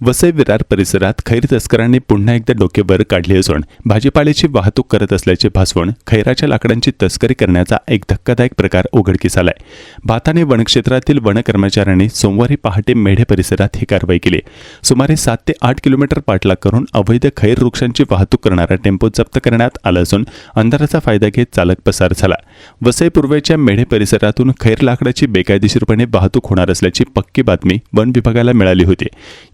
वसई विरार परिसरात खैर तस्करांनी पुन्हा एकदा डोके वर काढले असून भाजीपाल्याची वाहतूक करत असल्याचे भासवून खैराच्या लाकडांची तस्करी करण्याचा एक धक्कादायक प्रकार उघडकीस आलाय। भाताणे वनक्षेत्रातील वन कर्मचाऱ्यांनी सोमवारी पहाटे मेढे परिसरात ही कारवाई केली। सुमारे 7 ते 8 किलोमीटर पाठलाग करून अवैध खैर वृक्षांची वाहतूक करणारा टेम्पो जप्त करण्यात आला असून अंधाराचा फायदा घेत चालक पसार झाला। वसई पूर्वेच्या मेढे परिसरातून खैर लाकडाची बेकायदेशीरपणे वाहतूक होणार असल्याची पक्की बातमी वन विभागाला मिळाली होती।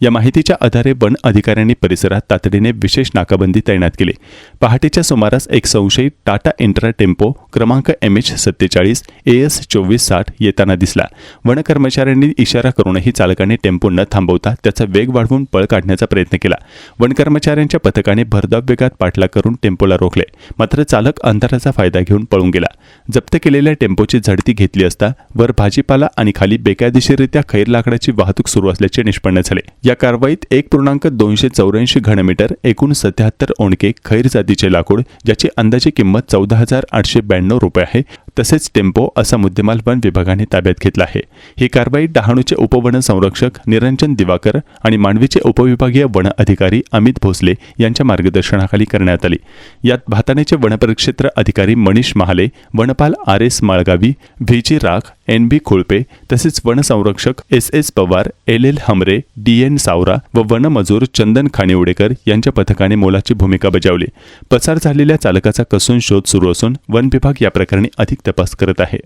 या माहितीच्या आधारे वन अधिकाऱ्यांनी परिसरात तातडीने विशेष नाकाबंदी तैनात केली। पहाटेच्या सुमारास एक संशयित टाटा इंट्रा टेम्पो क्रमांक MH47 AS 2460 येताना दिसला। वन कर्मचाऱ्यांनी इशारा करूनही चालकाने टेम्पो न थांबवता त्याचा वेग वाढवून पळ काढण्याचा प्रयत्न केला। वन कर्मचाऱ्यांच्या पथकाने भरधाव वेगात पाठलाग करून टेम्पोला रोखले, मात्र चालक अंधाराचा फायदा घेऊन पळून गेला। जप्त केलेल्या टेम्पोची झडती घेतली असता वर भाजीपाला आणि खाली बेकायदेशीररित्या खैर लाकडाची वाहतूक सुरू असल्याचे निष्पन्न झाले। या कारवाईत 1.284 घनमीटर एकूण 77 ओंडके खैर जातीचे लाकूड, ज्याची अंदाजे किंमत 14,892 रुपये आहे, तसेच टेम्पो असा मुद्देमाल वन विभागाने ताब्यात घेतला आहे। ही कारवाई डहाणूचे उपवन संरक्षक निरंजन दिवाकर आणि मांडवीचे उपविभागीय वन अधिकारी अमित भोसले यांच्या मार्गदर्शनाखाली करण्यात आली। यात भाताणेचे वनपरिक्षेत्र अधिकारी मनीष महाले, वनपाल RS माळगावी, VG राख, NB खुळपे तसेच वन संरक्षक SS पवार, LL हमरे, DN सावरा व वनमजूर चंदन खानिवडेकर यांच्या पथकाने मोलाची भूमिका बजावली। पसार झालेल्या चालकाचा कसून शोध सुरू असून वन विभाग या प्रकरणी अधिक तपास करत आहे।